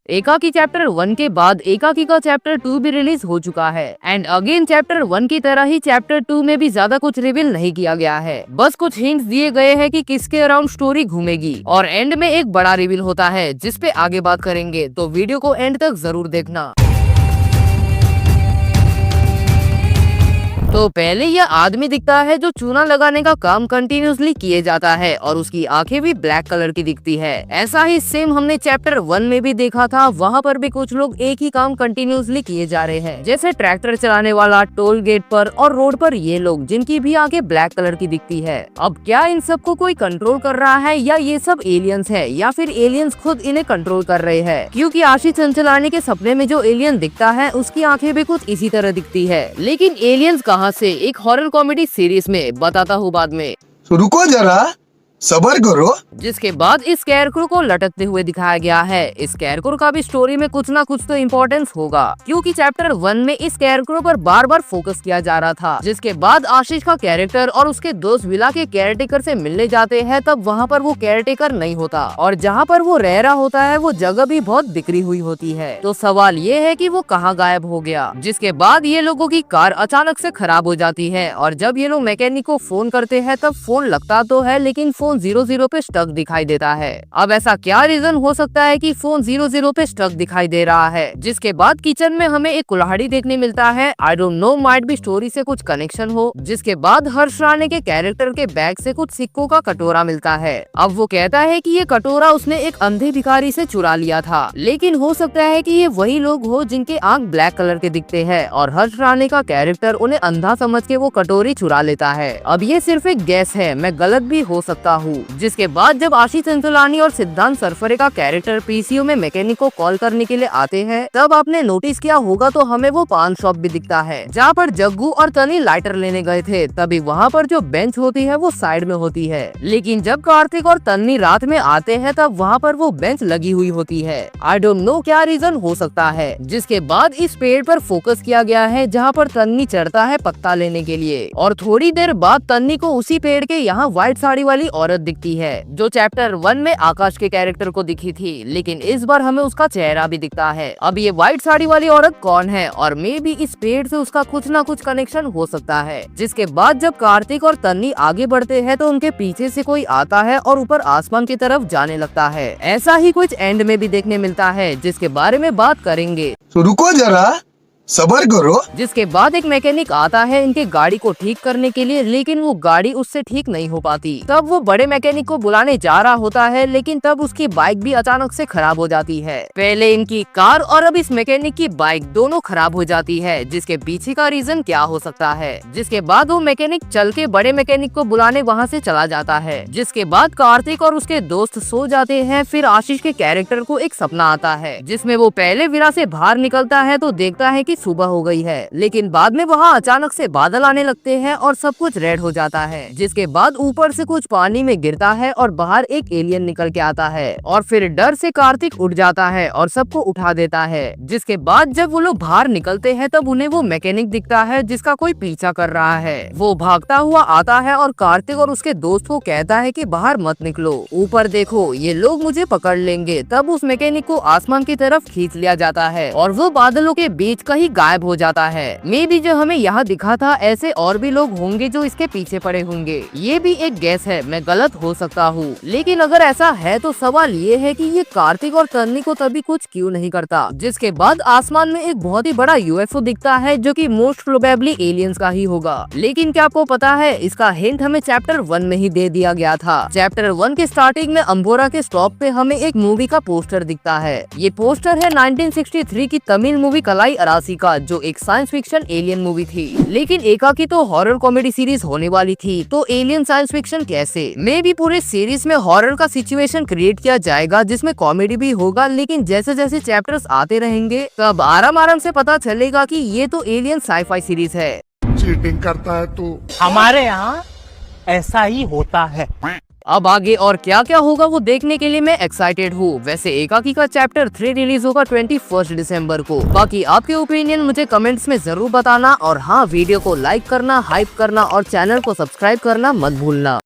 एकाकी चैप्टर 1 के बाद एकाकी का चैप्टर 2 भी रिलीज हो चुका है एंड अगेन चैप्टर 1 की तरह ही चैप्टर 2 में भी ज्यादा कुछ रिवील नहीं किया गया है। बस कुछ हिंट्स दिए गए हैं कि किसके अराउंड स्टोरी घूमेगी और एंड में एक बड़ा रिवील होता है जिस पे आगे बात करेंगे, तो वीडियो को एंड तक जरूर देखना। तो पहले यह आदमी दिखता है जो चूना लगाने का काम कंटिन्यूसली किए जाता है और उसकी आंखें भी ब्लैक कलर की दिखती है। ऐसा ही सेम हमने चैप्टर 1 में भी देखा था, वहाँ पर भी कुछ लोग एक ही काम कंटिन्यूसली किए जा रहे हैं, जैसे ट्रैक्टर चलाने वाला, टोल गेट पर और रोड पर ये लोग जिनकी भी आंखें ब्लैक कलर की दिखती है। अब क्या इन सबको कोई कंट्रोल कर रहा है या ये सब एलियंस है या फिर एलियंस खुद इन्हें कंट्रोल कर रहे हैं? क्योंकि आशीष चंचलानी के सपने में जो एलियन दिखता है उसकी आंखें भी कुछ इसी तरह दिखती है। लेकिन एलियंस कहाँ से, एक हॉरर कॉमेडी सीरीज में बताता हूँ बाद में। तो रुको जरा, सबर करो। जिसके बाद इस स्कैरक्रो को लटकते हुए दिखाया गया है। इस स्कैरक्रो का भी स्टोरी में कुछ ना कुछ तो इम्पोर्टेंस होगा, क्योंकि चैप्टर 1 में इस स्कैरक्रो पर बार बार फोकस किया जा रहा था। जिसके बाद आशीष का कैरेक्टर और उसके दोस्त विला के केयरटेकर से मिलने जाते हैं, तब वहाँ पर वो केयरटेकर नहीं होता और जहाँ पर वो रह रहा होता है वो जगह भी बहुत बिखरी हुई होती है। तो सवाल ये है कि वो कहाँ गायब हो गया। जिसके बाद ये लोगों की कार अचानक से खराब हो जाती है और जब ये लोग मैकेनिक को फोन करते हैं तब फोन लगता तो है लेकिन फोन 00 पे स्टक दिखाई देता है। अब ऐसा क्या रीजन हो सकता है कि फोन 00 पे स्टक दिखाई दे रहा है? जिसके बाद किचन में हमें एक कुल्हाड़ी देखने मिलता है। आई डोंट नो, माइट भी स्टोरी से कुछ कनेक्शन हो। जिसके बाद हर्ष राणे के कैरेक्टर के बैग से कुछ सिक्कों का कटोरा मिलता है। अब वो कहता है कि ये कटोरा उसने एक अंधे भिखारी से चुरा लिया था, लेकिन हो सकता है कि ये वही लोग हो जिनके आंख ब्लैक कलर के दिखते हैं और हर्ष राणे का कैरेक्टर उन्हें अंधा समझ के वो कटोरी चुरा लेता है। अब ये सिर्फ एक गैस है, मैं गलत भी हो सकता हूँ। जिसके बाद जब आशीष चंचलानी और सिद्धांत सरफरे का कैरेक्टर पीसीओ में मैकेनिक को कॉल करने के लिए आते हैं, तब आपने नोटिस किया होगा तो हमें वो पान शॉप भी दिखता है जहाँ पर जग्गू और तनी लाइटर लेने गए थे। तभी वहाँ पर जो बेंच होती है वो साइड में होती है, लेकिन जब कार्तिक और तन्नी रात में आते हैं तब वहाँ पर वो बेंच लगी हुई होती है। आई डोंट नो क्या रीजन हो सकता है। जिसके बाद इस पेड़ पर फोकस किया गया है जहाँ पर तन्नी चढ़ता है पत्ता लेने के लिए और थोड़ी देर बाद तन्नी को उसी पेड़ के यहाँ व्हाइट साड़ी वाली औरत दिखती है जो चैप्टर 1 में आकाश के कैरेक्टर को दिखी थी, लेकिन इस बार हमें उसका चेहरा भी दिखता है। अब ये व्हाइट साड़ी वाली औरत कौन है और मे बी इस पेड़ से उसका कुछ ना कुछ कनेक्शन हो सकता है। जिसके बाद जब कार्तिक और तन्नी आगे बढ़ते हैं तो उनके पीछे से कोई आता है और ऊपर आसमान की तरफ जाने लगता है। ऐसा ही कुछ एंड में भी देखने मिलता है जिसके बारे में बात करेंगे। तो रुको जरा, सबर करो। जिसके बाद एक मैकेनिक आता है इनके गाड़ी को ठीक करने के लिए, लेकिन वो गाड़ी उससे ठीक नहीं हो पाती। तब वो बड़े मैकेनिक को बुलाने जा रहा होता है, लेकिन तब उसकी बाइक भी अचानक से खराब हो जाती है। पहले इनकी कार और अब इस मैकेनिक की बाइक दोनों खराब हो जाती है। जिसके पीछे का रीजन क्या हो सकता है? जिसके बाद वो मैकेनिक चल के बड़े मैकेनिक को बुलाने वहाँ से चला जाता है। जिसके बाद कार्तिक और उसके दोस्त सो जाते हैं। फिर आशीष के कैरेक्टर को एक सपना आता है जिसमें वो पहले विला से बाहर निकलता है तो देखता है कि सुबह हो गई है, लेकिन बाद में वहाँ अचानक से बादल आने लगते हैं और सब कुछ रेड हो जाता है। जिसके बाद ऊपर से कुछ पानी में गिरता है और बाहर एक एलियन निकल के आता है और फिर डर से कार्तिक उठ जाता है और सबको उठा देता है। जिसके बाद जब वो लोग बाहर निकलते हैं तब उन्हें वो मैकेनिक दिखता है जिसका कोई पीछा कर रहा है। वो भागता हुआ आता है और कार्तिक और उसके दोस्त को कहता है कि बाहर मत निकलो, ऊपर देखो ये लोग मुझे पकड़ लेंगे। तब उस मैकेनिक को आसमान की तरफ खींच लिया जाता है और वो बादलों के बीच कहीं गायब हो जाता है। मे बी जो हमें यहाँ दिखा था ऐसे और भी लोग होंगे जो इसके पीछे पड़े होंगे। ये भी एक गैस है, मैं गलत हो सकता हूँ, लेकिन अगर ऐसा है तो सवाल ये है कि ये कार्तिक और तन्नी को तभी कुछ क्यों नहीं करता। जिसके बाद आसमान में एक बहुत ही बड़ा यूएफओ दिखता है जो कि मोस्ट प्रोबेबली एलियंस का ही होगा। लेकिन क्या आपको पता है इसका हिंट हमें चैप्टर 1 में ही दे दिया गया था। चैप्टर 1 के स्टार्टिंग में अंबोरा के स्टॉप पे हमें एक मूवी का पोस्टर दिखता है। ये पोस्टर है 1963 की तमिल मूवी कलाई अरासी का, जो एक साइंस फिक्शन एलियन मूवी थी। लेकिन एकाकी तो हॉरर कॉमेडी सीरीज होने वाली थी, तो एलियन साइंस फिक्शन कैसे? मे भी पूरे सीरीज में हॉरर का सिचुएशन क्रिएट किया जाएगा जिसमें कॉमेडी भी होगा, लेकिन जैसे जैसे चैप्टर्स आते रहेंगे तब आराम से पता चलेगा कि ये तो एलियन साईफाई सीरीज है। चीटिंग करता है तो हमारे यहाँ ऐसा ही होता है। अब आगे और क्या क्या होगा वो देखने के लिए मैं एक्साइटेड हूँ। वैसे एकाकी का चैप्टर 3 रिलीज होगा 21 दिसंबर को। बाकी आपके ओपिनियन मुझे कमेंट्स में जरूर बताना और हाँ, वीडियो को लाइक करना, हाइप करना और चैनल को सब्सक्राइब करना मत भूलना।